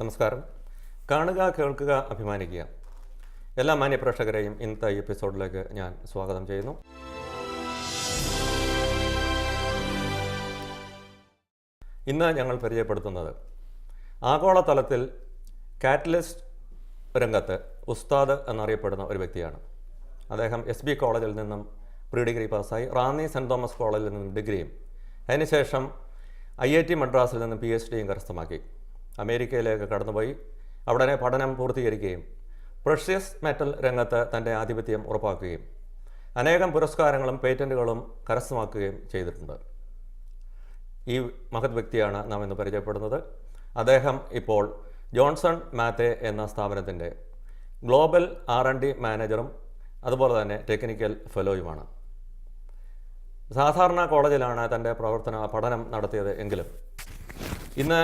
നമസ്കാരം. കാണുക, കേൾക്കുക, അഭിമാനിക്കുക. എല്ലാ മാന്യപ്രേക്ഷകരെയും ഇന്നത്തെ ഈ എപ്പിസോഡിലേക്ക് ഞാൻ സ്വാഗതം ചെയ്യുന്നു. ഇന്ന് ഞങ്ങൾ പരിചയപ്പെടുത്തുന്നത് ആഗോളതലത്തിൽ കാറ്റലിസ്റ്റ് രംഗത്ത് ഉസ്താദ് എന്നറിയപ്പെടുന്ന ഒരു വ്യക്തിയാണ്. അദ്ദേഹം SB കോളേജിൽ നിന്നും പ്രീ ഡിഗ്രി പാസ്സായി, റാന്നി സെൻറ് തോമസ് കോളേജിൽ നിന്നും ഡിഗ്രിയും, അതിനുശേഷം IIT മദ്രാസിൽ നിന്നും PhDയും കരസ്ഥമാക്കി അമേരിക്കയിലേക്ക് കടന്നുപോയി. അവിടെ പഠനം പൂർത്തീകരിക്കുകയും പ്രഷ്യസ് മെറ്റൽ രംഗത്ത് തൻ്റെ ആധിപത്യം ഉറപ്പാക്കുകയും അനേകം പുരസ്കാരങ്ങളും പേറ്റൻറ്റുകളും കരസ്ഥമാക്കുകയും ചെയ്തിട്ടുണ്ട്. ഈ മഹത് വ്യക്തിയാണ് നാം ഇന്ന് പരിചയപ്പെടുന്നത്. അദ്ദേഹം ഇപ്പോൾ ജോൺസൺ മാത്തേ എന്ന സ്ഥാപനത്തിൻ്റെ ഗ്ലോബൽ R&D മാനേജറും അതുപോലെ തന്നെ ടെക്നിക്കൽ ഫെലോയുമാണ്. സാധാരണ കോളേജിലാണ് തൻ്റെ പഠനം നടത്തിയത് എങ്കിലും ഇന്ന്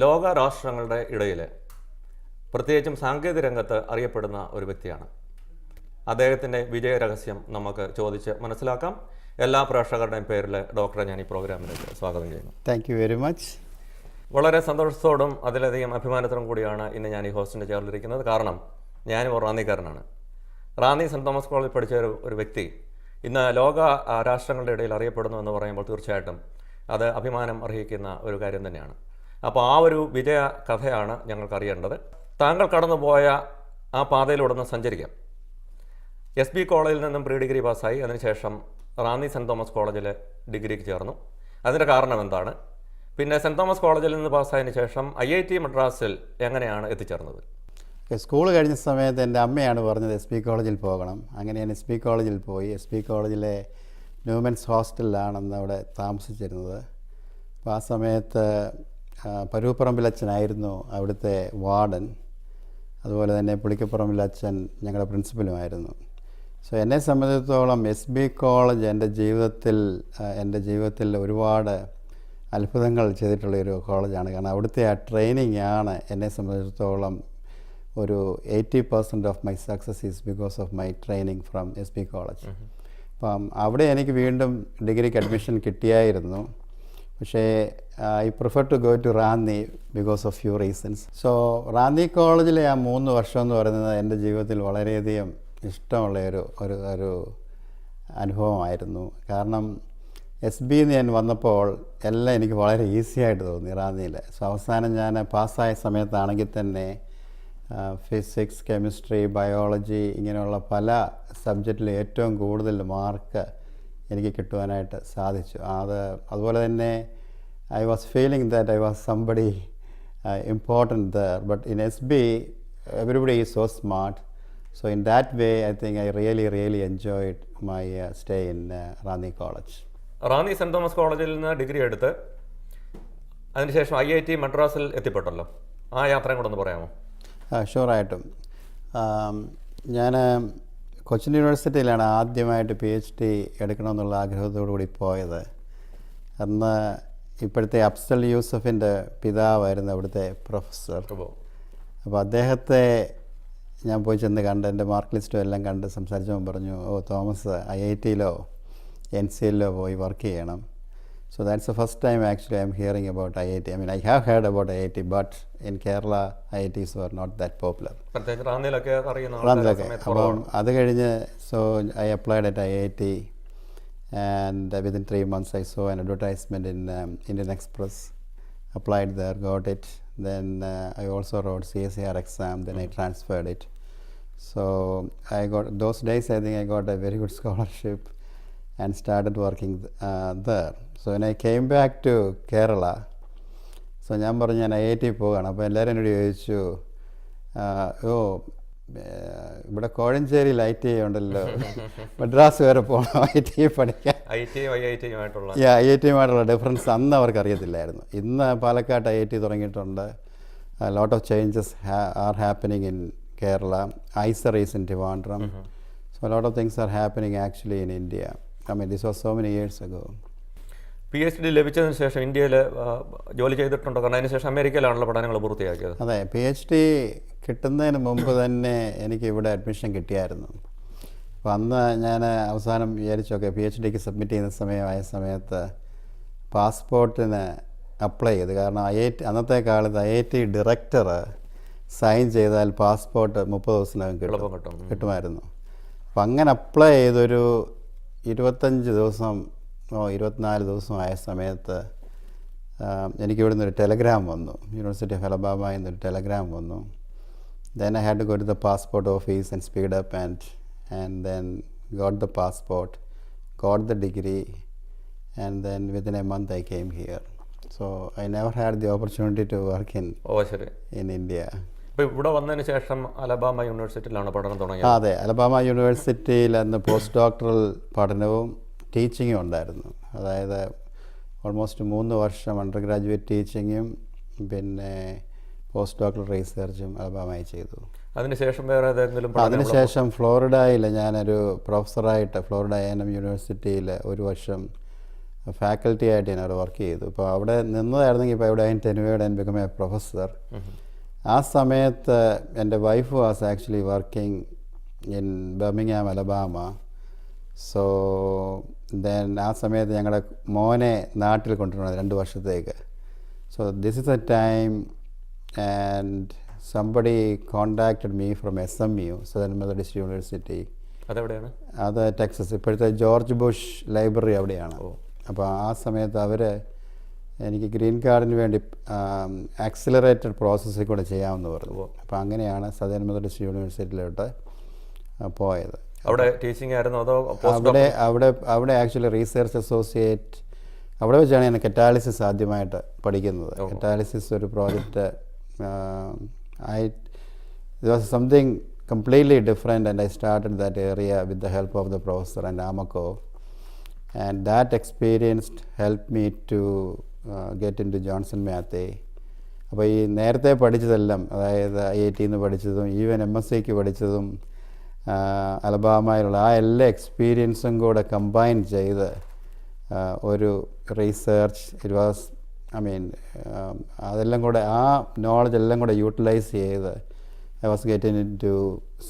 ലോക രാഷ്ട്രങ്ങളുടെ ഇടയിൽ പ്രത്യേകിച്ചും സാങ്കേതിക രംഗത്ത് അറിയപ്പെടുന്ന ഒരു വ്യക്തിയാണ്. അദ്ദേഹത്തിൻ്റെ വിജയരഹസ്യം നമുക്ക് ചോദിച്ച് മനസ്സിലാക്കാം. എല്ലാ പ്രേക്ഷകരുടെയും പേരിൽ ഡോക്ടറെ ഞാൻ ഈ പ്രോഗ്രാമിലേക്ക് സ്വാഗതം ചെയ്യുന്നു. Thank you very much. വളരെ സന്തോഷത്തോടും അതിലധികം അഭിമാനത്തോടും കൂടിയാണ് ഇന്ന് ഞാൻ ഈ ഹോസ്റ്റിൻ്റെ ചെയറിലിരിക്കുന്നത്. കാരണം ഞാനും ഒരു റാന്നിക്കാരനാണ്. റാന്നി സെൻറ് തോമസ് കോളേജിൽ പഠിച്ച ഒരു വ്യക്തി ഇന്ന് ലോക രാഷ്ട്രങ്ങളുടെ ഇടയിൽ അറിയപ്പെടുന്നു എന്ന് പറയുമ്പോൾ തീർച്ചയായിട്ടും അത് അഭിമാനം അർഹിക്കുന്ന ഒരു കാര്യം തന്നെയാണ്. അപ്പോൾ ആ ഒരു വിജയ കഥയാണ് ഞങ്ങൾക്ക് അറിയേണ്ടത്. താങ്കൾ കടന്നുപോയ ആ പാതയിലൂടെ ഒന്ന് സഞ്ചരിക്കാം. SB കോളേജിൽ നിന്നും പ്രീ ഡിഗ്രി പാസ്സായി, അതിനുശേഷം റാന്നി സെൻറ് തോമസ് കോളേജിൽ ഡിഗ്രിക്ക് ചേർന്നു. അതിൻ്റെ കാരണം എന്താണ്? പിന്നെ സെൻറ് തോമസ് കോളേജിൽ നിന്ന് പാസ്സായതിനു ശേഷം IIT മദ്രാസിൽ എങ്ങനെയാണ് എത്തിച്ചേർന്നത്? സ്കൂൾ കഴിഞ്ഞ സമയത്ത് എൻ്റെ അമ്മയാണ് പറഞ്ഞത് SB കോളേജിൽ പോകണം. അങ്ങനെ ഞാൻ SB കോളേജിൽ പോയി. SB കോളേജിലെ ന്യൂമൻസ് ഹോസ്റ്റലിലാണ് അവിടെ താമസിച്ചിരുന്നത്. അപ്പോൾ ആ സമയത്ത് പരൂപ്പറമ്പിലച്ഛനായിരുന്നു അവിടുത്തെ വാർഡൻ. അതുപോലെ തന്നെ പുളിക്കപ്പറമ്പിലച്ഛൻ ഞങ്ങളുടെ പ്രിൻസിപ്പലുമായിരുന്നു. സോ എന്നെ സംബന്ധിച്ചിടത്തോളം SB കോളേജ് എൻ്റെ ജീവിതത്തിൽ ഒരുപാട് അത്ഭുതങ്ങൾ ചെയ്തിട്ടുള്ളൊരു കോളേജാണ്. കാരണം അവിടുത്തെ ആ ട്രെയിനിങ് ആണ് എന്നെ സംബന്ധിച്ചിടത്തോളം ഒരു 80% of my success is because of my training from SB college. അപ്പം അവിടെ എനിക്ക് വീണ്ടും ഡിഗ്രിക്ക് അഡ്മിഷൻ കിട്ടിയായിരുന്നു. പക്ഷേ I prefer to go to Ranni because of few reasons. So Ranni കോളേജിലെ ആ 3 വർഷം എന്ന് പറയുന്നത് എൻ്റെ ജീവിതത്തിൽ വളരെയധികം ഇഷ്ടമുള്ള ഒരു അനുഭവമായിരുന്നു. കാരണം SBന്ന് ഞാൻ വന്നപ്പോൾ എല്ലാം എനിക്ക് വളരെ ഈസി ആയിട്ട് തോന്നി റാന്നിയിൽ. സോ അവസാനം ഞാൻ പാസ്സായ സമയത്താണെങ്കിൽ തന്നെ ഫിസിക്സ്, കെമിസ്ട്രി, ബയോളജി ഇങ്ങനെയുള്ള പല സബ്ജക്റ്റിൽ ഏറ്റവും കൂടുതൽ മാർക്ക് എനിക്ക് കിട്ടുവാനായിട്ട് സാധിച്ചു. അതുപോലെ തന്നെ I was feeling that I was somebody important there. But in SB everybody is so smart. So in that way I think I really enjoyed my stay in Ranni College. Ranni saint Thomas കോളേജിൽ നിന്ന് degree എടുത്ത് അതിനുശേഷം IIT മദ്രാസിൽ എത്തിപ്പെട്ടല്ലോ. ആ യാത്രയും കൂടെ ഒന്ന് പറയാമോ? ഷുവറായിട്ടും. ഞാൻ കൊച്ചിൻ യൂണിവേഴ്സിറ്റിയിലാണ് ആദ്യമായിട്ട് PhD എടുക്കണമെന്നുള്ള ആഗ്രഹത്തോടു കൂടി പോയത്. അന്ന് ഇപ്പോഴത്തെ അഫ്സൽ യൂസഫിൻ്റെ പിതാവായിരുന്നു അവിടുത്തെ പ്രൊഫസർ. അപ്പോൾ അദ്ദേഹത്തെ ഞാൻ പോയി ചെന്ന് കണ്ട് എൻ്റെ മാർക്ക് ലിസ്റ്റും എല്ലാം കണ്ട് സംസാരിച്ചപ്പോൾ പറഞ്ഞു, തോമസ് IITയിലോ NCLലോ പോയി വർക്ക് ചെയ്യണം. So that's the first time actually I'm hearing about IIT. I mean, I have heard about IIT, but in Kerala, IITs were not that popular. അപ്പം അത് കഴിഞ്ഞ് so I applied at IIT and within 3 months I saw an advertisement in Indian Express, applied there, got it. Then I also wrote CSER exam, then I transferred it. So I got, those days I think I got a very good scholarship and started working there. So when I came back to Kerala, so ഞാൻ പറഞ്ഞു ഞാൻ IIT പോവുകയാണ്. അപ്പോൾ എല്ലാവരും എന്നോട് ചോദിച്ചു, ഇവിടെ കോഴഞ്ചേരിയിൽ IIT ഉണ്ടല്ലോ, മദ്രാസ് വരെ പോകണം IIT പഠിക്കാൻ. IITയുമായിട്ടുള്ള ഡിഫറൻസ് അന്ന് അവർക്ക് അറിയത്തില്ലായിരുന്നു. ഇന്ന് പാലക്കാട് IIT തുടങ്ങിയിട്ടുണ്ട്. Lot of changes are happening in Kerala. ISER is in Trivandrum. So a lot of things are happening actually in India. I mean, this was so many years ago. PhD ലഭിച്ചതിന് ശേഷം ഇന്ത്യയിൽ ജോലി ചെയ്തിട്ടുണ്ടോ? കാരണം അതിന് ശേഷം അമേരിക്കയിലാണല്ലോ പഠനങ്ങൾ പൂർത്തിയാക്കിയത്. അതെ, PhD കിട്ടുന്നതിന് മുമ്പ് തന്നെ എനിക്ക് ഇവിടെ അഡ്മിഷൻ കിട്ടിയായിരുന്നു. അപ്പോൾ അന്ന് ഞാൻ അവസാനം വിചാരിച്ചൊക്കെ PhDക്ക് സബ്മിറ്റ് ചെയ്യുന്ന സമയമായ സമയത്ത് പാസ്പോർട്ടിന് അപ്ലൈ ചെയ്ത്. കാരണം അന്നത്തെ കാലത്ത് IIT ഡയറക്ടർ സൈൻ ചെയ്താൽ പാസ്പോർട്ട് 30 ദിവസത്തിനകം കിട്ടുമായിരുന്നു. അപ്പം അങ്ങനെ അപ്ലൈ ചെയ്തൊരു 25 ദിവസം 24 ദിവസമായ സമയത്ത് എനിക്കിവിടെ നിന്നൊരു ടെലഗ്രാം വന്നു. യൂണിവേഴ്സിറ്റി ഓഫ് അലബാമയിൽ നിന്നൊരു ടെലഗ്രാം വന്നു. Then I had to go to the passport office and speed up and then got the passport, got the degree, and then within a month I came here. So I never had the opportunity to work in India. ഇപ്പോൾ ഇവിടെ വന്നതിന് ശേഷം Alabama യൂണിവേഴ്സിറ്റിയിലാണ് പഠനം തുടങ്ങിയത്. അതെ, Alabama യൂണിവേഴ്സിറ്റിയിൽ അന്ന് post doctoral പഠനവും ടീച്ചിങ്ങും ഉണ്ടായിരുന്നു. അതായത് ഓൾമോസ്റ്റ് 3 വർഷം അണ്ടർ ഗ്രാജുവേറ്റ് ടീച്ചിങ്ങും പിന്നെ പോസ്റ്റ് ഡോക്ടറൽ റിസർച്ചും അലബാമയിൽ ചെയ്തു. അതിനുശേഷം വേറെ ഏതെങ്കിലും? അതിനുശേഷം ഫ്ലോറിഡയിൽ ഞാനൊരു പ്രൊഫസറായിട്ട് ഫ്ലോറിഡ A&M യൂണിവേഴ്സിറ്റിയിൽ 1 വർഷം ഫാക്കൽറ്റി ആയിട്ട് ഞാൻ അവിടെ വർക്ക് ചെയ്തു. ഇപ്പോൾ അവിടെ നിന്നതായിരുന്നെങ്കിൽ ഇപ്പോൾ ഇവിടെ ടെനുവേഡ് ആൻഡ് ബിക്കം എ പ്രൊഫസർ. ആ സമയത്ത് എൻ്റെ wife was actually working in Birmingham Alabama. So then ആ സമയത്ത് ഞങ്ങളുടെ മോനെ നാട്ടിൽ കൊണ്ടുവരണം 2 വർഷത്തേക്ക്. So this is A time and somebody contacted me from SMU, Southern Methodist University. അതെവിടെയാണ്? അത് ടെക്സസ്. ഇപ്പോഴത്തെ ജോർജ് ബുഷ് ലൈബ്രറി അവിടെയാണ്. അപ്പോൾ ആ സമയത്ത് അവർ എനിക്ക് ഗ്രീൻ കാർഡിന് വേണ്ടി ആക്സിലറേറ്റഡ് പ്രോസസ്സിൽ കൂടെ ചെയ്യാമെന്ന് പറഞ്ഞു. അപ്പോൾ അങ്ങനെയാണ് സദേൺ മെത്തഡിസ്റ്റ് യൂണിവേഴ്സിറ്റിയിലോട്ട് പോയത്. അവിടെ ടീച്ചിങ് ആയിരുന്നു അതോ? അവിടെ ആക്ച്വലി റിസർച്ച് അസോസിയേറ്റ് അവിടെ വെച്ചാണ് ഞാൻ കറ്റാലിസിസ് ആദ്യമായിട്ട് പഠിക്കുന്നത്. കറ്റാലിസിസ് ഒരു project it was something completely different, and I started that area with the help of the professor and Amako, and that experience helped me to get into Johnson Matthey. അപ്പോൾ ഈ നേരത്തെ പഠിച്ചതെല്ലാം, അതായത് IIT പഠിച്ചതും even MSc പഠിച്ചതും അലബാമയിലുള്ള ആ എല്ലാ എക്സ്പീരിയൻസും കൂടെ കമ്പൈൻ ചെയ്ത് ഒരു റീസേർച്ച് ഇറ്റ് വാസ് അതെല്ലാം കൂടെ ആ നോളജ് എല്ലാം കൂടെ യൂട്ടിലൈസ് ചെയ്ത് I was getting into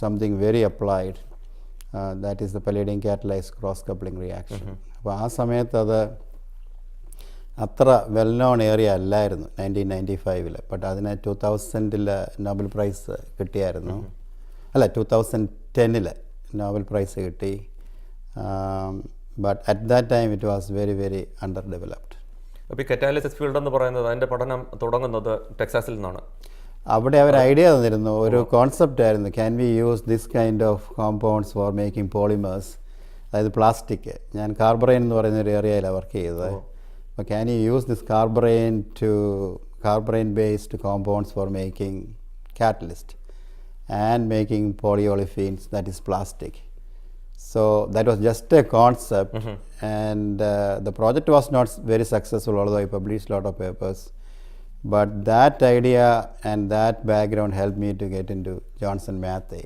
something very applied, that is the palladium catalyzed cross coupling reaction. അപ്പോൾ ആ സമയത്ത് അത് അത്ര വെൽ നോൺ ഏരിയ അല്ലായിരുന്നു 1995. ബട്ട് അതിന് 2000 നോബൽ പ്രൈസ് കിട്ടിയായിരുന്നു. അല്ല, 2010 നോബൽ പ്രൈസ് കിട്ടി. But at that time it was very very under developed. അപ്പോൾ ഈ കറ്റാലിസിസ് ഫീൽഡ് എന്ന് പറയുന്നത് അതിൻ്റെ പഠനം തുടങ്ങുന്നത് ടെക്സാസിൽ നിന്നാണ്. അവിടെ അവർ ഐഡിയ തന്നിരുന്നു, ഒരു കോൺസെപ്റ്റ് ആയിരുന്നു, can we use this kind of compounds for making polymers, അതായത് പ്ലാസ്റ്റിക്. ഞാൻ കാർബറൈൻ എന്ന് പറയുന്ന ഒരു ഏരിയയിലാണ് വർക്ക് ചെയ്തത്. അപ്പോൾ can you use this carborane based compounds for making catalyst and making polyolefins, that is plastic. So that was just a concept, and the project was not very successful, although I published a lot of papers. But that idea and that background helped me to get into Johnson Matthey,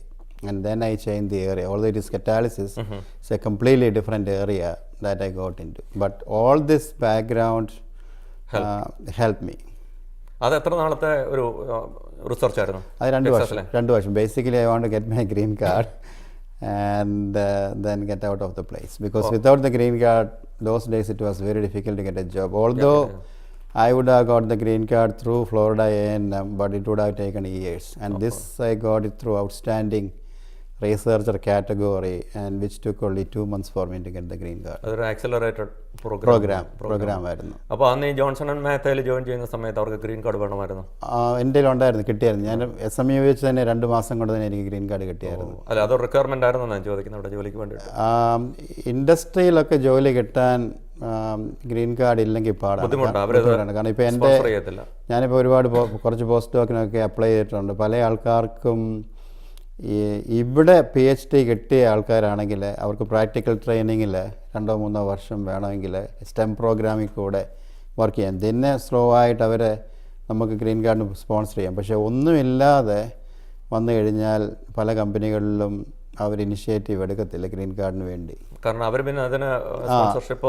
and then I changed the area. Although it is catalysis, it's a completely different area that I got into. But all this background helped me. അത് എത്ര നാളത്തെ ഒരു research ആയിരുന്നു? അത് 2 വർഷം. Basically, I want to get my green card. And then get out of the place, because without the green card those days it was very difficult to get a job. Although I would have got the green card through Florida A&M, but it would have taken years, and this I got it through outstanding researcher category, and which took only 2 months for me to get the green card. അതൊരു accelerated programme ആയിരുന്നു. അപ്പോൾ അന്ന് ഈ Johnson and മാത്തയിൽ join ചെയ്യുന്ന സമയത്ത് അവർക്ക് green card വേണമായിരുന്നു? എൻ്റെ ഉണ്ടായിരുന്നു, കിട്ടിയായിരുന്നു. ഞാൻ SMU വെച്ച് തന്നെ 2 മാസം കൊണ്ട് തന്നെ എനിക്ക് ഗ്രീൻ കാർഡ് കിട്ടിയായിരുന്നു. അല്ല, അതൊരു റിക്വയർമെൻ്റ് ആയിരുന്നു ഞാൻ ചോദിക്കുന്നത് അവിടെ ജോലിക്ക് വേണ്ടി. ഇൻഡസ്ട്രിയിലൊക്കെ ജോലി കിട്ടാൻ ഗ്രീൻ കാർഡ് ഇല്ലെങ്കിൽ ബുദ്ധിമുട്ടാണ്. കാരണം ഇപ്പോൾ ഞാനിപ്പോൾ കുറച്ച് പോസ്റ്റ് ഡോക്കിനൊക്കെ അപ്ലൈ ചെയ്തിട്ടുണ്ട്. പല ആൾക്കാർക്കും ഇവിടെ PhD കിട്ടിയ ആൾക്കാരാണെങ്കിൽ അവർക്ക് പ്രാക്ടിക്കൽ ട്രെയിനിങ്ങിൽ 2-3 വർഷം വേണമെങ്കിൽ STEM പ്രോഗ്രാമിൽ കൂടെ വർക്ക് ചെയ്യാം. പിന്നെ സ്ലോ ആയിട്ട് അവർ നമുക്ക് ഗ്രീൻ കാർഡിന് സ്പോൺസർ ചെയ്യാം. പക്ഷേ ഒന്നുമില്ലാതെ വന്നു കഴിഞ്ഞാൽ പല കമ്പനികളിലും അവർ ഇനിഷ്യേറ്റീവ് എടുക്കത്തില്ല ഗ്രീൻ കാർഡിന് വേണ്ടി. കാരണം അവർ പിന്നെ അതിന് സ്പോൺസർഷിപ്പ്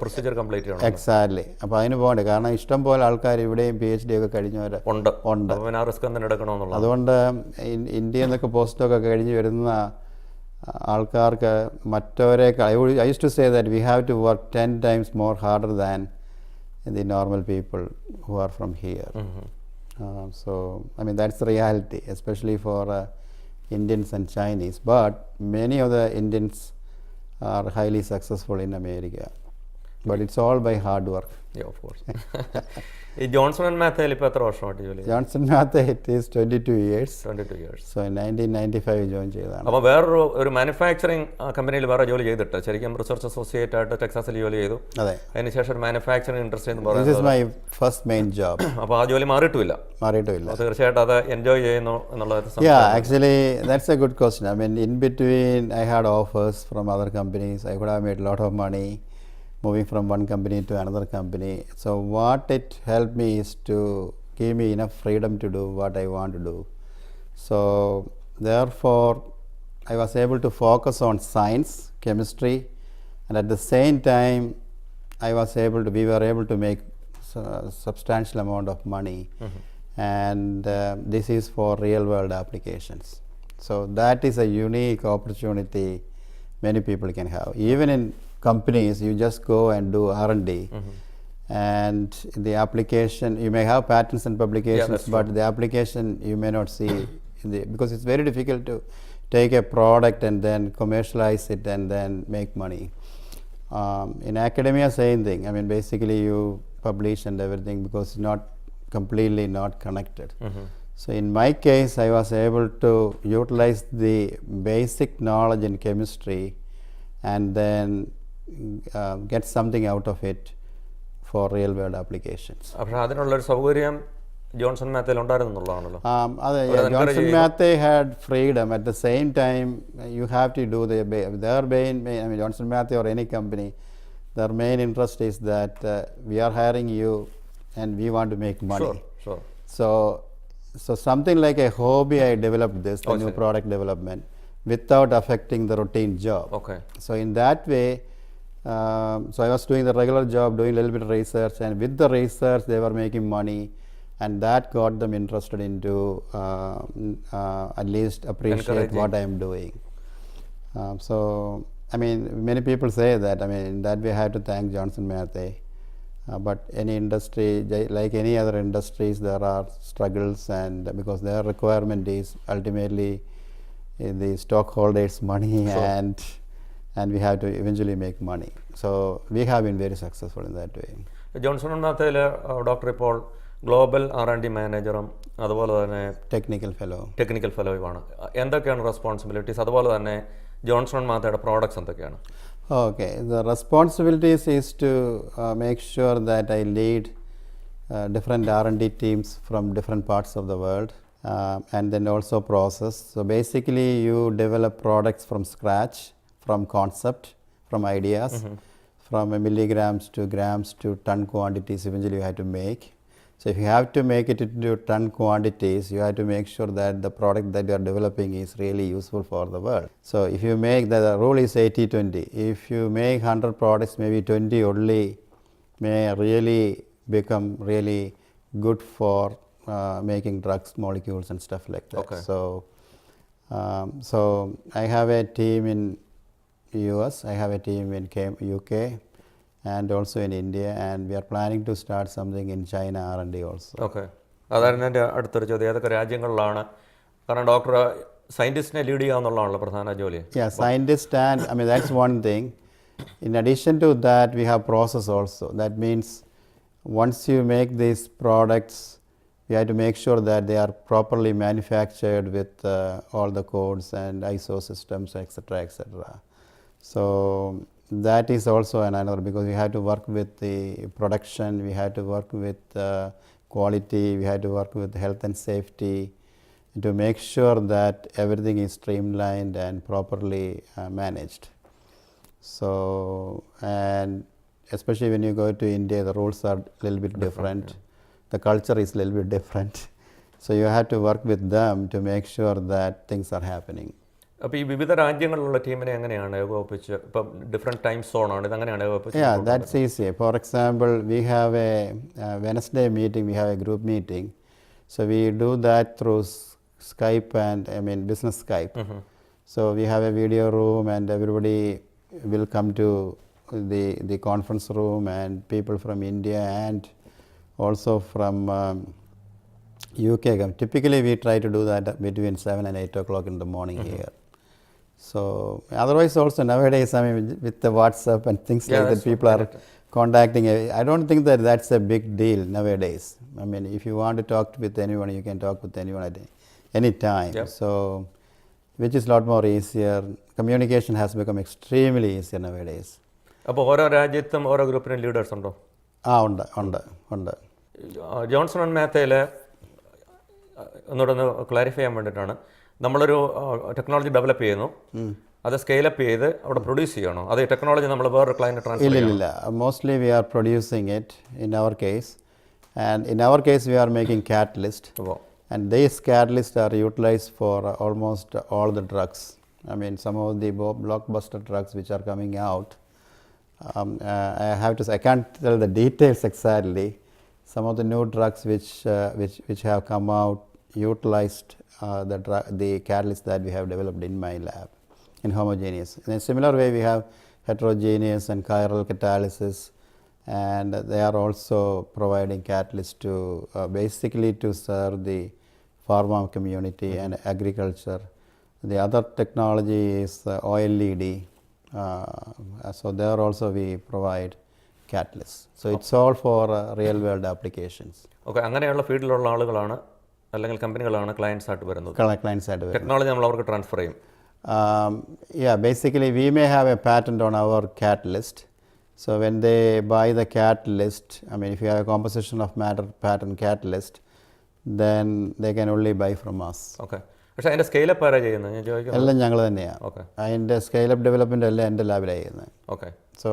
പ്രൊസീജിയർ കംപ്ലീറ്റ് ചെയ്യണം. എക്സാക്ട്ലി. അപ്പോൾ അതിന് പോകണ്ടേ, കാരണം ഇഷ്ടം പോലെ ആൾക്കാർ ഇവിടെയും PhD ഒക്കെ കഴിഞ്ഞവർ ഉണ്ട്. അതുകൊണ്ട് ഇന്ത്യയിൽ നിന്നൊക്കെ പോസ്റ്റൊക്കെ കഴിഞ്ഞ് വരുന്ന ആൾക്കാർക്ക് മറ്റവരെ I use to say that we have to work 10 times more harder than the normal people who are from here. So I mean that's the reality, especially for Indians and Chinese. But many of the Indians are highly successful in America. But it's all by hard work. Yeah, of course. ഈ Johnson and മാത്തയിൽ ഇപ്പോൾ എത്ര വർഷമായിട്ട് ജോലി? Johnson Mathe, it is 22 years. 22 years. So in 1995 join ചെയ്തതാണ്. അപ്പോൾ വേറൊരു manufacturing കമ്പനിയിൽ വേറെ ജോലി ചെയ്തിട്ട് ശരിക്കും റിസർച്ച് അസോസിയേറ്റ് ആയിട്ട് ടെക്സാസിൽ ജോലി ചെയ്തു. അതെ. അതിനുശേഷം ഒരു മാനുഫാക്ചറിങ് ഇൻഡസ്ട്രി എന്ന് This പറയുന്നത്. is my first main job. അപ്പോൾ ആ ജോലി മാറിയിട്ടുമില്ല. മാറിയിട്ടുമില്ല. തീർച്ചയായിട്ടും അത് എൻജോയ് ചെയ്യുന്നു എന്നുള്ളത്. Yeah, actually that's a good question. I mean, in between I had offers from other companies. I could have made a lot of money moving from one company to another company. So what it helped me is to give me enough freedom to do what I want to do. So therefore I was able to focus on science, chemistry, and at the same time we were able to make substantial amount of money. And this is for real world applications. So that is a unique opportunity many people can have. Even in companies, you just go and do R&D, and the application, you may have patents and publications, but the application you may not see because it's very difficult to take a product and then commercialize it and then make money. In academia, same thing. I mean, basically you publish and everything because it's not completely not connected. So in my case, I was able to utilize the basic knowledge in chemistry and then get something out of it for real world applications. അപ്പോൾ അതിനുള്ളൊരു സൗകര്യം Johnson മാത്തയിൽ ഉണ്ടായിരുന്നു എന്നുള്ളതാണല്ലോ. Johnson Mathe had freedom. At the same time, you have to do their main, I mean Johnson Mathe or any company, their main interest is that we are hiring you and we want to make money. Sure. So something like a hobby, I developed this, the new product development, without affecting the routine job. Okay. So in that way, so I was doing the regular job, doing a little bit of research, and with the research they were making money, and that got them interested into at least appreciate what I am doing. So I mean, many people say that. I mean, in that way I have to thank Johnson Mathe. But any industry, like any other industries, there are struggles, and because their requirement is ultimately the stockholders' money, and we have to eventually make money. So we have been very successful in that way. Johnson and മാത്തയിൽ doctor ഇപ്പോൾ global R&D മാനേജറും അതുപോലെ തന്നെ technical ഫെലോയുമാണ്. എന്തൊക്കെയാണ് responsibilities? അതുപോലെ തന്നെ Johnson and മാത്തയുടെ പ്രോഡക്ട്സ് എന്തൊക്കെയാണ്? Okay, the responsibilities is to make sure that I lead different R&D teams from different parts of the world, and then also process. So basically you develop products from scratch, from concept, from ideas, from milligrams to grams to ton quantities eventually you have to make. So if you have to make it into ton quantities, you have to make sure that the product that you are developing is really useful for the world. So if you make, the rule is 80-20. If you make 100 products, maybe 20 only may really become really good for making drugs, molecules and stuff like that. Okay. So I have a team in US, I have a team in UK, and also in India, and we are planning to start something in China R&D also. Okay. അതായിരുന്നു എൻ്റെ അടുത്തൊരു ചോദ്യം. ഏതൊക്കെ രാജ്യങ്ങളിലാണ്? കാരണം doctor സയൻറ്റിസ്റ്റിനെ lead ചെയ്യുക എന്നുള്ളതാണല്ലോ പ്രധാന ജോലി. Yeah, scientist, and I mean that's one thing. In addition to that, we have process also. That means once you make these products, you have to make sure that they are properly manufactured with all the codes and ISO systems, etc., etc. So that is also another, because we have to work with the production, we have to work with quality, we have to work with health and safety to make sure that everything is streamlined and properly managed. So, and especially when you go to India, the rules are a little bit different. The culture is a little bit different. So you have to work with them to make sure that things are happening. അപ്പോൾ ഈ വിവിധ രാജ്യങ്ങളിലുള്ള ടീമിനെ എങ്ങനെയാണ് ഏകോപിപ്പിച്ച്, ഇപ്പം different time സോണാണ്, ഇതെങ്ങനെയാണ് ഏകോപിപ്പിച്ച്? Yeah, that's easy. For example, we have a Wednesday meeting, we have a group meeting. So we do that through Skype and business Skype. So we have a video room and everybody will come to the conference room and people from India and also from UK come. Typically we try to do that between 7 and 8 o'clock in the morning here. So otherwise also nowadays, I mean, with the WhatsApp and things like that, people are contacting. I don't think that that's a big deal nowadays. I mean, if you want to talk with anyone, you can talk with anyone at any time. So which is a lot more easier. Communication has become extremely easier nowadays. അപ്പോൾ ഓരോ രാജ്യത്തും ഓരോ ഗ്രൂപ്പിനും leaders ഉണ്ടോ? ഉണ്ട്. Johnson and മാത്തയിൽ ഒന്നുകൂടെ clarify ചെയ്യാൻ വേണ്ടിയിട്ടാണ്, നമ്മളൊരു ടെക്നോളജി ഡെവലപ്പ് ചെയ്യുന്നു, അത് സ്കെയിലപ്പ് ചെയ്ത് അവിടെ പ്രൊഡ്യൂസ് ചെയ്യണോ? അത് ടെക്നോളജി നമ്മൾ വേറൊരു ക്ലയൻറ്റ് ട്രാൻസ്ഫർ ചെയ്യണം? ഇല്ല. Mostly we are producing it in our case. And in our case we are making catalyst. And these catalysts are utilized for almost all the drugs. I mean, some of the blockbuster drugs which are coming out. I have to say, I can't tell the details exactly. Some of the new drugs which have come out utilized the catalysts that we have developed in my lab in homogeneous. In a similar way, we have heterogeneous and chiral catalysis, and they are also providing catalysts to basically to serve the pharma community and agriculture. The other technology is OLED. So there also we provide catalysts. So it's all for real world applications. Okay, അങ്ങനെയുള്ള ഫീൽഡിലുള്ള ആളുകളാണ് അല്ലെങ്കിൽ കമ്പനികളാണ് clients ആയിട്ട് വരുന്നത്. Technology നമ്മൾ അവർക്ക് transfer ചെയ്യും. Yeah, basically we may have a patent on our catalyst. So when they buy the catalyst, I mean, if you have a composition of matter pattern catalyst, then they can only buy from us. Okay. പക്ഷേ അതിൻ്റെ scale up ആരാ ചെയ്യുന്നത്? ഞാൻ ചോദിക്കുന്നത് എല്ലാം ഞങ്ങൾ തന്നെയാണ്. Okay. അതിൻ്റെ സ്കെയിലപ്പ് ഡെവലപ്മെൻ്റ് എല്ലാം എൻ്റെ ലാബിലാണ് ചെയ്യുന്നത്. Okay. So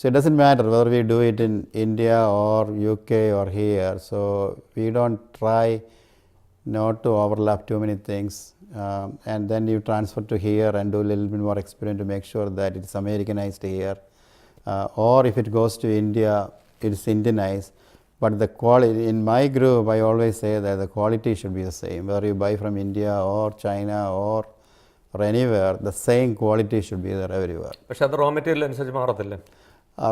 it doesn't matter whether we do it in India or UK or here. So we don't try not to overlap too many things. And then you transfer to here and do a little bit more experiment to make sure that it's Americanized here. Or if it goes to India, it's Indianized. But the quality, in my group, I always say that the quality should be the same. Whether you buy from India or China or anywhere, the same quality should be there everywhere. പക്ഷേ അത് raw material അനുസരിച്ച് മാറത്തില്ലേ?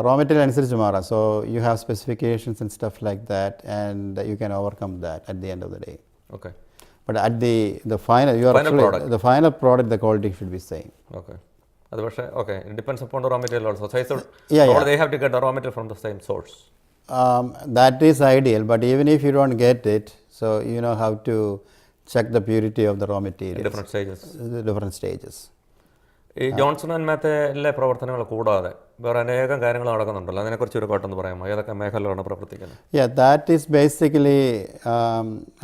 Raw material അനുസരിച്ച് മാറാം. So you have specifications and stuff like that, and you can overcome that at the end of the day. Okay. But at the final, the final product, the quality should be same. Okay. അത് പക്ഷേ okay, it depends upon the raw material also. So they have to get the raw material from the same source. That is ideal, but even if you don't get it, so you know how to check the purity of the raw materials. Different stages. ഈ Johnson and മാത്തയിലെ പ്രവർത്തനങ്ങൾ കൂടാതെ വേറെ അനേകം കാര്യങ്ങൾ നടക്കുന്നുണ്ടല്ലോ, അതിനെക്കുറിച്ച് ഒരു കോട്ടൊന്ന് പറയാമോ? ഏതൊക്കെ മേഖലകളാണ് പ്രവർത്തിക്കുന്നത്? Yeah, that is basically,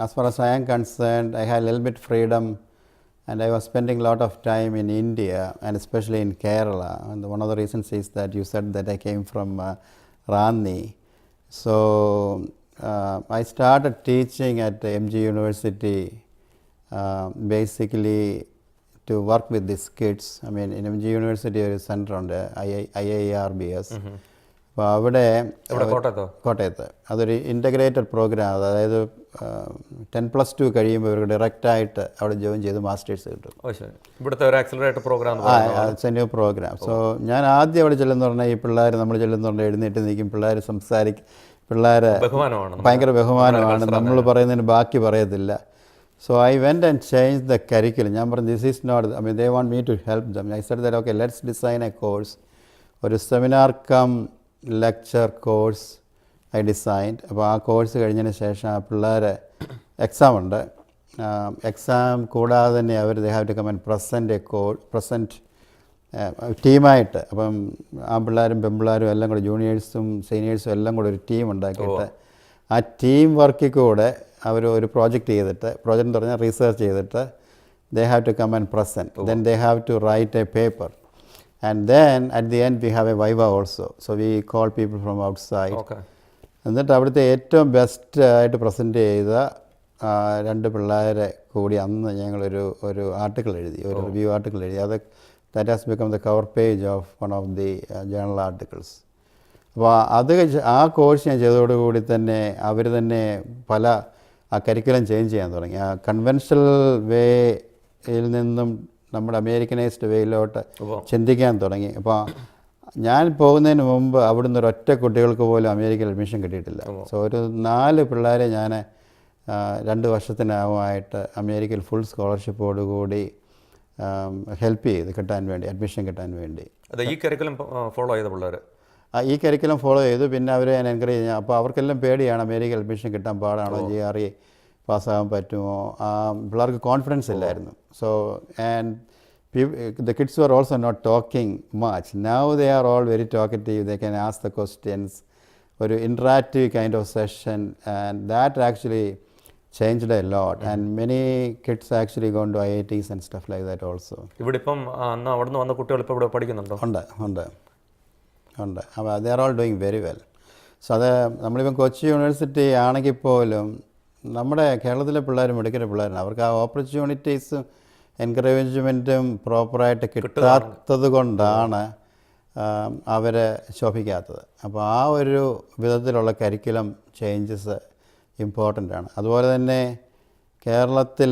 as far as I am concerned, I had a little bit freedom, and I was spending a lot of time in India and especially in Kerala. And one of the reasons is that you said that I came from Ranni. So I started teaching at MG University, basically to work with these kids. I mean, in MG University ഒരു centre ഉണ്ട്, IIRBS. അപ്പോൾ അവിടെ കോട്ടയത്ത് അതൊരു integrated programme, അതായത് 10+2 കഴിയുമ്പോൾ ഇവർക്ക് ഡയറക്റ്റായിട്ട് അവിടെ ജോയിൻ ചെയ്ത് മാസ്റ്റേഴ്സ് കിട്ടും. ഇവിടുത്തെ ഒരു accelerated program, it's a new program. So ഞാൻ ആദ്യം അവിടെ ചെല്ലുന്ന പറഞ്ഞാൽ ഈ പിള്ളേർ നമ്മൾ ചെല്ലുന്ന പറഞ്ഞാൽ എഴുന്നേറ്റ് നിൽക്കും, പിള്ളേർ പിള്ളേരെ ഭയങ്കര ബഹുമാനമാണ്, നമ്മൾ പറയുന്നതിന് ബാക്കി പറയത്തില്ല. So I went and changed the curriculum. ഞാൻ പറഞ്ഞു this is not, I mean they want me to help them. I said that okay, let's design a course. ഒരു seminar cum lecture course I designed. അപ്പോൾ ആ course കഴിഞ്ഞതിന് ശേഷം ആ പിള്ളേരെ exam ഉണ്ട്. എക്സാം കൂടാതെ തന്നെ അവർ they have to come and present ടീമായിട്ട്. അപ്പം ആ പിള്ളേരും പെൺപിള്ളേരും എല്ലാം കൂടെ ജൂനിയേഴ്സും സീനിയേഴ്സും എല്ലാം കൂടെ ഒരു ടീം ഉണ്ടാക്കിയിട്ട് ആ ടീം വർക്കിൽ കൂടെ അവർ ഒരു പ്രോജക്റ്റ് ചെയ്തിട്ട്, പ്രോജക്റ്റ് എന്ന് പറഞ്ഞാൽ റിസർച്ച് ചെയ്തിട്ട് they have to come and present. Then they have to write a paper. And then at the end we have a viva also. So we call people from outside. എന്നിട്ട് അവിടുത്തെ ഏറ്റവും best ആയിട്ട് present ചെയ്ത 2 പിള്ളേരെ കൂടി അന്ന് ഞങ്ങളൊരു article എഴുതി, ഒരു റിവ്യൂ ആർട്ടിക്കിൾ എഴുതി. that has become the cover page of one of the journal articles. അപ്പോൾ ആ കോഴ്സ് ഞാൻ ചെയ്തതോടുകൂടി തന്നെ അവർ തന്നെ പല ആ കരിക്കുലം ചേഞ്ച് ചെയ്യാൻ തുടങ്ങി. ആ കൺവെൻഷണൽ വേയിൽ നിന്നും നമ്മുടെ അമേരിക്കനൈസ്ഡ് വേയിലോട്ട് ചിന്തിക്കാൻ തുടങ്ങി. അപ്പോൾ ഞാൻ പോകുന്നതിന് മുമ്പ് അവിടുന്ന് ഒരൊറ്റ കുട്ടികൾക്ക് പോലും അമേരിക്കയിൽ അഡ്മിഷൻ കിട്ടിയിട്ടില്ല. സോ ഒരു 4 പിള്ളേരെ ഞാൻ 2 വർഷത്തിനായിട്ട് അമേരിക്കയിൽ ഫുൾ സ്കോളർഷിപ്പോടുകൂടി ഹെൽപ്പ് ചെയ്ത് കിട്ടാൻ വേണ്ടി, അഡ്മിഷൻ കിട്ടാൻ വേണ്ടി. അത് ഈ കരിക്കുലം ഫോളോ ചെയ്ത പിള്ളേർ ഈ കരിക്കുലം ഫോളോ ചെയ്തു. പിന്നെ അവരെ ഞാൻ എൻകറേജ് ചെയ്യാം. അപ്പോൾ അവർക്കെല്ലാം പേടിയാണ്, അമേരിക്കയിൽ അഡ്മിഷൻ കിട്ടാൻ പാടാണോ, GRE പാസ്സാകാൻ പറ്റുമോ, പിള്ളേർക്ക് കോൺഫിഡൻസ് ഇല്ലായിരുന്നു. So and the kids were also not talking much. Now they are all very talkative. They can ask the questions. Or interactive kind of session, and that actually changed a lot. And many kids actually gone to IITs and stuff like that also. ഇവിടെ ഇപ്പം അന്ന് അവിടെ നിന്ന് വന്ന കുട്ടികൾ ഇപ്പോൾ ഇവിടെ പഠിക്കുന്നുണ്ടോ? ഉണ്ട്. അപ്പോൾ they are all doing very well. So അത് നമ്മളിപ്പം കൊച്ചി യൂണിവേഴ്സിറ്റി ആണെങ്കിൽ പോലും നമ്മുടെ കേരളത്തിലെ പിള്ളേർ മിടുക്കൻ്റെ പിള്ളേരാണ്. അവർക്ക് ആ ഓപ്പർച്യൂണിറ്റീസും എൻകറേജ്മെൻറ്റും പ്രോപ്പറായിട്ട് കിട്ടാത്തത് കൊണ്ടാണ് അവർ ശോഭിക്കാത്തത്. അപ്പോൾ ആ ഒരു വിധത്തിലുള്ള കരിക്കുലം ചേഞ്ചസ് ഇമ്പോർട്ടൻ്റ് ആണ്. അതുപോലെ തന്നെ കേരളത്തിൽ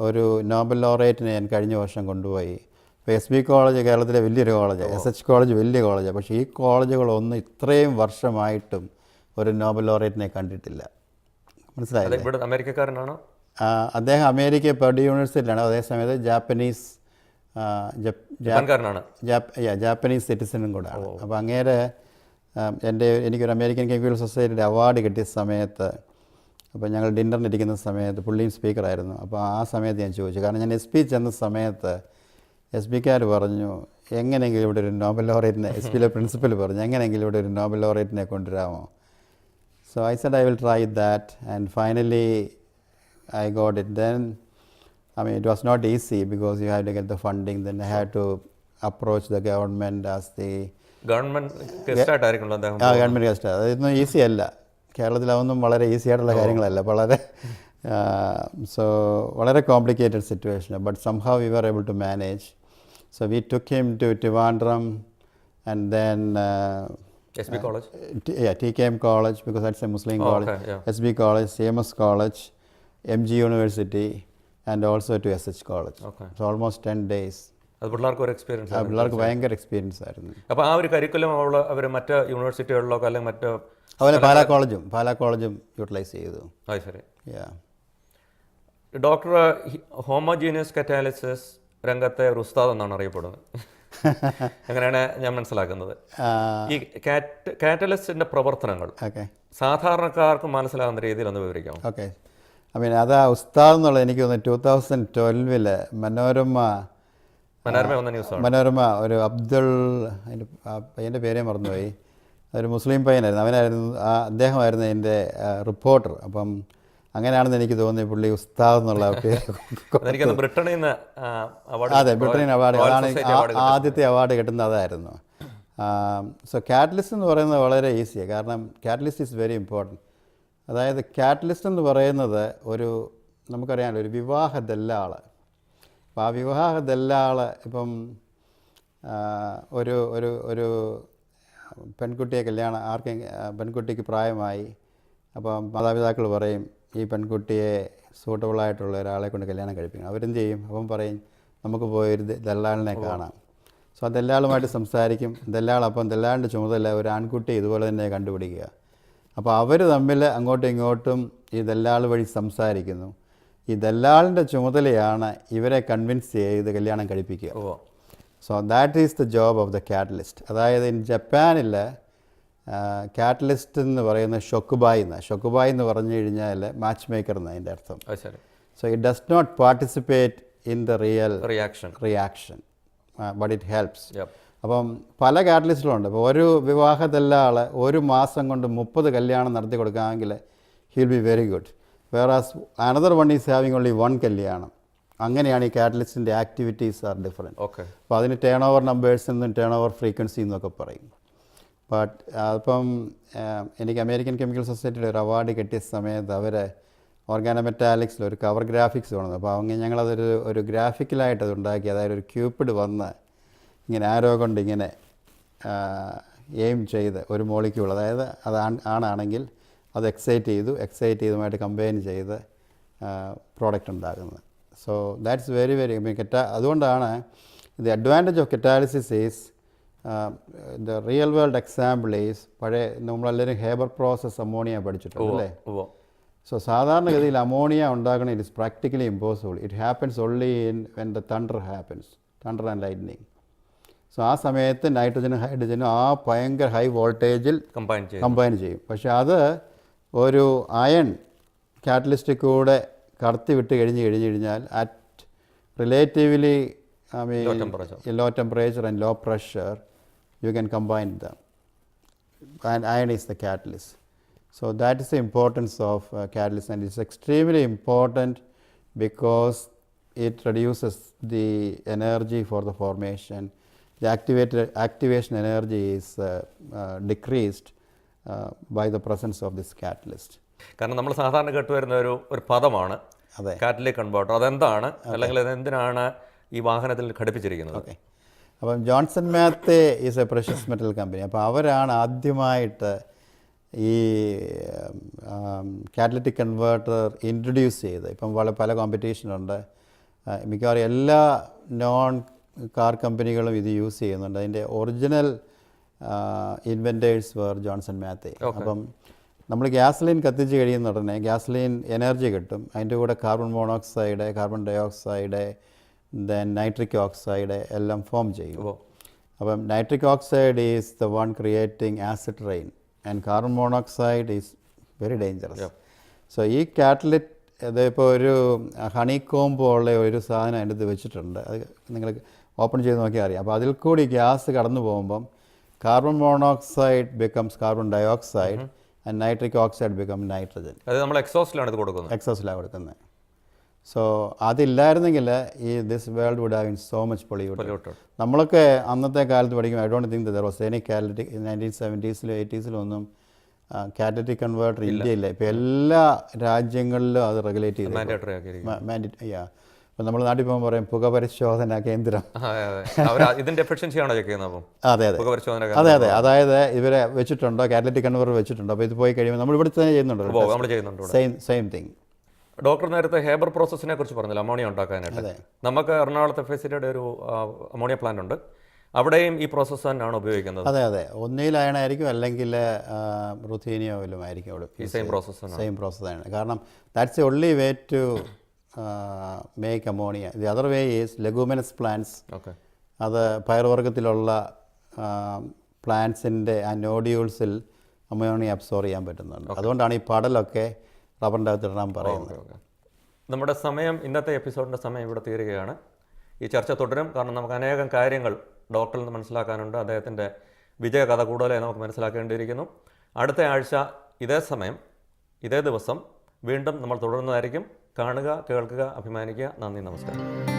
ഒരു നോബൽ ലോറേറ്റിനെ ഞാൻ കഴിഞ്ഞ വർഷം കൊണ്ടുപോയി. ഇപ്പോൾ SB കോളേജ് കേരളത്തിലെ വലിയൊരു കോളേജ്, SH കോളേജ് വലിയ കോളേജാണ്. പക്ഷേ ഈ കോളേജുകളൊന്നും ഇത്രയും വർഷമായിട്ടും ഒരു നോബൽ ലോറേറ്റിനെ കണ്ടിട്ടില്ല. മനസ്സിലായില്ലേ? ഇവിടെ അമേരിക്കക്കാരനാണോ അദ്ദേഹം? അമേരിക്ക പെർഡ്യൂ യൂണിവേഴ്സിറ്റിയിലാണ്. അതേസമയത്ത് ജാപ്പനീസ് സിറ്റിസനും കൂടാണ്. അപ്പോൾ അങ്ങേരെ എനിക്കൊരു അമേരിക്കൻ കെമിക്കൽ സൊസൈറ്റിയുടെ അവാർഡ് കിട്ടിയ സമയത്ത്, അപ്പോൾ ഞങ്ങൾ ഡിന്നറിനിരിക്കുന്ന സമയത്ത് പുള്ളിയും സ്പീക്കറായിരുന്നു. അപ്പോൾ ആ സമയത്ത് ഞാൻ ചോദിച്ചു, കാരണം ഞാൻ SB ചെന്ന സമയത്ത് SBക്കാർ പറഞ്ഞു എങ്ങനെയെങ്കിലും ഇവിടെ ഒരു നോബൽ ലോറേറ്റിനെ, SBയിലെ പ്രിൻസിപ്പൽ പറഞ്ഞു എങ്ങനെയെങ്കിലും ഇവിടെ ഒരു നോബൽ ലോറേറ്റിനെ കൊണ്ടുവരാമോ. So I said I will try that, and finally I got it. Then it was not easy because you have to get the funding. Then I had to approach the government as the government guest ആയിട്ടായിരിക്കുമല്ലോ അദ്ദേഹം. Government guest. അതൊന്നും easy അല്ല. കേരളത്തിലതൊന്നും വളരെ easy ആയിട്ടുള്ള കാര്യങ്ങളല്ല. വളരെ വളരെ complicated situation. But somehow we were able to manage. So we took him to Trivandrum, and then SB college, TKM college, because that's a Muslim college. SB college, CMS college, MG University, and also to SH college. So almost 10 days. അത് പിള്ളേർക്ക് ഒരു experience, പിള്ളേർക്ക് ഭയങ്കര experience ആയിരുന്നു. അപ്പോൾ ആ ഒരു curriculum അവർ മറ്റ് യൂണിവേഴ്സിറ്റികളിലൊക്കെ അല്ലെങ്കിൽ മറ്റ് അതുപോലെ പാലാ കോളേജും യൂട്ടിലൈസ് ചെയ്തു. അത് ശരി. ഡോക്ടർ ഹോമോജീനിയസ് കറ്റാലിസിസ് രംഗത്തെ ഒരു ഉസ്താദ് എന്നാണ് അറിയപ്പെടുന്നത്. അങ്ങനെയാണ് ഞാൻ മനസ്സിലാക്കുന്നത്. ഈ കാറ്റലിസ്റ്റിൻ്റെ പ്രവർത്തനങ്ങൾ സാധാരണക്കാർക്ക് മനസ്സിലാകുന്ന രീതിയിൽ ഒന്ന് വിവരിക്കാം. ഓക്കെ, അത് ഉസ്താദ് എന്നുള്ളത് എനിക്ക് തോന്നുന്നു 2012 മനോരമ ഒരു അബ്ദുൾ, അതിൻ്റെ പയ്യൻ്റെ പേരേ മറന്നുപോയി, അതൊരു മുസ്ലിം പയ്യനായിരുന്നു. അദ്ദേഹമായിരുന്നു എൻ്റെ റിപ്പോർട്ടർ. അപ്പം അങ്ങനെയാണെന്ന് എനിക്ക് തോന്നി പുള്ളി ഉസ്താദ് എന്നുള്ള പേര്. ബ്രിട്ടനിൽ നിന്ന് അവാർഡ്, അതാണ് ആദ്യത്തെ അവാർഡ് കിട്ടുന്നത്, അതായിരുന്നു. സോ കാറ്റലിസ്റ്റ് എന്ന് പറയുന്നത് വളരെ ഈസിയാണ്, കാരണം കാറ്റലിസ്റ്റ് ഈസ് വെരി ഇമ്പോർട്ടൻറ്റ്. അതായത് കാറ്റലിസ്റ്റ് എന്ന് പറയുന്നത് നമുക്കറിയാമല്ലോ, ഒരു വിവാഹ ദല്ലാൾ. അപ്പോൾ ആ വിവാഹ ദല്ലാൾ ഇപ്പം ഒരു പെൺകുട്ടിയെ പെൺകുട്ടിക്ക് പ്രായമായി. അപ്പം മാതാപിതാക്കൾ പറയും ഈ പെൺകുട്ടിയെ സൂട്ടബിളായിട്ടുള്ള ഒരാളെ കൊണ്ട് കല്യാണം കഴിപ്പിക്കണം. അവരെന്ത് ചെയ്യും? അപ്പം പറയും നമുക്ക് പോയൊരു ദല്ലാളിനെ കാണാം. സോ ആ ദല്ലാളുമായിട്ട് സംസാരിക്കും. ദല്ലാളിൻ്റെ ചുമതല ഒരു ആൺകുട്ടിയെ ഇതുപോലെ തന്നെ കണ്ടുപിടിക്കുക. അപ്പോൾ അവർ തമ്മിൽ അങ്ങോട്ടും ഇങ്ങോട്ടും ഈ ദല്ലാൾ വഴി സംസാരിക്കുന്നു. ഈ ദല്ലാളിൻ്റെ ചുമതലയാണ് ഇവരെ കൺവിൻസ് ചെയ്ത് കല്യാണം കഴിപ്പിക്കുക. So that is the job of the catalyst. അതായത് ജപ്പാനിൽ കാറ്റലിസ്റ്റ് എന്ന് പറയുന്ന ഷൊക്കുബായി എന്ന് പറഞ്ഞു കഴിഞ്ഞാൽ മാച്ച് മേക്കർ എന്ന് അതിൻ്റെ അർത്ഥം. So it does not participate in the reaction but it helps. അപ്പം പല കാറ്റലിസ്റ്റുകളുണ്ട്. ഇപ്പോൾ ഒരു വിവാഹ ദല്ലാൾ ഒരു മാസം കൊണ്ട് 30 കല്യാണം നടത്തി കൊടുക്കാമെങ്കിൽ he'll be very good. Whereas another one is having only 1 കല്യാണം. അങ്ങനെയാണ് ഈ കാറ്റലിസ്റ്റിൻ്റെ ആക്ടിവിറ്റീസ് ആർ ഡിഫറെൻറ്റ്. അപ്പോൾ അതിന് ടേൺ ഓവർ നമ്പേഴ്സ് എന്നും ടേൺ ഓവർ ഫ്രീക്വൻസി എന്നൊക്കെ പറയും. ബട്ട് അപ്പം എനിക്ക് അമേരിക്കൻ കെമിക്കൽ സൊസൈറ്റിയുടെ ഒരു അവാർഡ് കിട്ടിയ സമയത്ത് അവർ ഓർഗാനോമെറ്റാലിക്സിൽ ഒരു കവർ ഗ്രാഫിക്സ് കൊണ്ടു. അപ്പോൾ ഞങ്ങളതൊരു ഗ്രാഫിക്കലായിട്ട് അത് ഉണ്ടാക്കി. അതായത് ഒരു ക്യൂപ്പിഡ് വന്ന് ഇങ്ങനെ ആരോ കൊണ്ട് ഇങ്ങനെ എയിം ചെയ്ത് ഒരു മോളിക്യൂൾ, അതായത് അത് ആണാണെങ്കിൽ അത് എക്സൈറ്റ് ചെയ്തുമായിട്ട് കമ്പൈൻ ചെയ്ത് പ്രോഡക്റ്റ് ഉണ്ടാകുന്നത്. സോ ദാറ്റ്സ് വെരി വെരി അതുകൊണ്ടാണ് the advantage of catalysis is the real world example is പഴയ നമ്മളെല്ലാവരും ഹേബർ പ്രോസസ് അമോണിയ പഠിച്ചിട്ടുണ്ട് അല്ലേ? സോ സാധാരണഗതിയിൽ അമോണിയ ഉണ്ടാകണം it is practically impossible. It happens only in when the thunder and lightning. So ആ സമയത്ത് നൈട്രജനും ഹൈഡ്രജനും ആ ഭയങ്കര ഹൈ വോൾട്ടേജിൽ കമ്പൈൻ ചെയ്യും. പക്ഷെ അത് ഒരു അയൺ കാറ്റലിസ്റ്റിൽ കൂടെ കടത്തി വിട്ട് കഴിഞ്ഞാൽ at relatively low temperature and low pressure, you can combine them. And iron is the catalyst. So that is the importance of catalyst, and it's extremely important because it reduces the energy for the formation. The activation energy is decreased by the presence of this catalyst. കാരണം നമ്മൾ സാധാരണ കേട്ടുവരുന്ന ഒരു പദമാണ് catalytic converter. അതെന്താണ്, അല്ലെങ്കിൽ അതെന്തിനാണ് ഈ വാഹനത്തിൽ ഘടിപ്പിച്ചിരിക്കുന്നത്? ഓക്കെ, അപ്പം Johnson Matthey is a precious metal company. അപ്പോൾ അവരാണ് ആദ്യമായിട്ട് ഈ കാറ്റലിറ്റിക് കൺവേർട്ടർ ഇൻട്രൊഡ്യൂസ് ചെയ്ത്. ഇപ്പം പല കോമ്പറ്റീഷനുണ്ട്, മിക്കവാറും എല്ലാ നോൺ കാർ കമ്പനികളും ഇത് യൂസ് ചെയ്യുന്നുണ്ട്. അതിൻ്റെ ഒറിജിനൽ ഇൻവെൻറ്റേഴ്സ് വേർ ജോൺസൺ മാത്തേ. അപ്പം നമ്മൾ ഗ്യാസ്ലൈൻ കത്തിച്ച് കഴിയുന്ന ഉടനെ ഗ്യാസ്ലൈൻ എനർജി കിട്ടും. അതിൻ്റെ കൂടെ carbon monoxide, carbon dioxide, then nitric oxide എല്ലാം ഫോം ചെയ്യും. അപ്പം nitric oxide is the one creating acid rain and carbon monoxide is very dangerous. So ഈ കാറ്റലിറ്റ് ഇതിപ്പോൾ ഒരു ഹണി കോംബോ ഉള്ള ഒരു സാധനം അതിൻ്റെ ഇത് വെച്ചിട്ടുണ്ട്. അത് നിങ്ങൾ ഓപ്പൺ ചെയ്ത് നോക്കിയാൽ അറിയാം. അപ്പോൾ അതിൽ കൂടി ഗ്യാസ് കടന്നു പോകുമ്പം carbon monoxide becomes carbon dioxide and nitric oxide become nitrogen. അത് നമ്മൾ എക്സോസ്റ്റിലാണ് ഇത് കൊടുക്കുന്നത്. എക്സോസ്റ്റിലാണ് കൊടുക്കുന്നത്. സോ അതില്ലായിരുന്നെങ്കിൽ ഈ this world would have been so much polluted. നമ്മളൊക്കെ അന്നത്തെ കാലത്ത് പഠിക്കും, I don't think there was any catalytic 1970s 80s ഒന്നും കാറ്റലിറ്റിക് കൺവേർട്ടർ ഇന്ത്യയില്ല. ഇപ്പോൾ എല്ലാ രാജ്യങ്ങളിലും അത് റെഗുലേറ്റ് ചെയ്ത് ഇപ്പം നമ്മൾ നാട്ടിൽ പോകുമ്പോൾ പറയും പുകപരിശോധന കേന്ദ്രം. അതെ അതെ, അതായത് ഇവരെ വെച്ചിട്ടുണ്ടോ, കാറ്റലിറ്റിക് കൺവേർട്ടർ വെച്ചിട്ടുണ്ടോ? അപ്പോൾ ഇത് പോയി കഴിയുമ്പോൾ നമ്മൾ ഇവിടെ തന്നെ ചെയ്യുന്നുണ്ടല്ലോ, സെയിം തിങ്. ഡോക്ടർ നേരത്തെ ഹേബർ പ്രോസസ്സിനെ കുറിച്ച് പറഞ്ഞില്ല, അമോണിയ ഉണ്ടാക്കാനായിട്ട്. നമുക്ക് എറണാകുളത്തെ ഫെസിലിറ്റിയുടെ ഒരു അമോണിയ പ്ലാന്റ് ഉണ്ട്, അവിടെയും ഈ പ്രോസസ്സ് തന്നെയാണ് ഉപയോഗിക്കുന്നത്. അതെ, ഒന്നിൽ അയണായിരിക്കും, അല്ലെങ്കിൽ റുത്തീനിയോ വല്ലതും ആയിരിക്കും അവിടെ. സെയിം പ്രോസസ്സാണ്. കാരണം that's the only way to make ammonia. The other way is leguminous plants. അത് പയറുവർഗ്ഗത്തിലുള്ള പ്ലാന്റ്സിൻ്റെ ആ നോഡ്യൂൾസിൽ അമോണിയ അബ്സോർവ് ചെയ്യാൻ പറ്റുന്നുണ്ട്. അതുകൊണ്ടാണ് ഈ പടലൊക്കെ റബ്ബറിൻ്റെ അകത്തിടാൻ പറയുന്നത്. നമ്മുടെ സമയം, ഇന്നത്തെ എപ്പിസോഡിൻ്റെ സമയം ഇവിടെ തീരുകയാണ്. ഈ ചർച്ച തുടരും, കാരണം നമുക്ക് അനേകം കാര്യങ്ങൾ ഡോക്ടറിൽ നിന്ന് മനസ്സിലാക്കാനുണ്ട്. അദ്ദേഹത്തിൻ്റെ വിജയകഥ കൂടുതലായി നമുക്ക് മനസ്സിലാക്കേണ്ടിയിരിക്കുന്നു. അടുത്ത ആഴ്ച ഇതേ സമയം ഇതേ ദിവസം വീണ്ടും നമ്മൾ തുടരുന്നതായിരിക്കും. കാണുക, കേൾക്കുക, അഭിമാനിക്കുക. നന്ദി, നമസ്കാരം.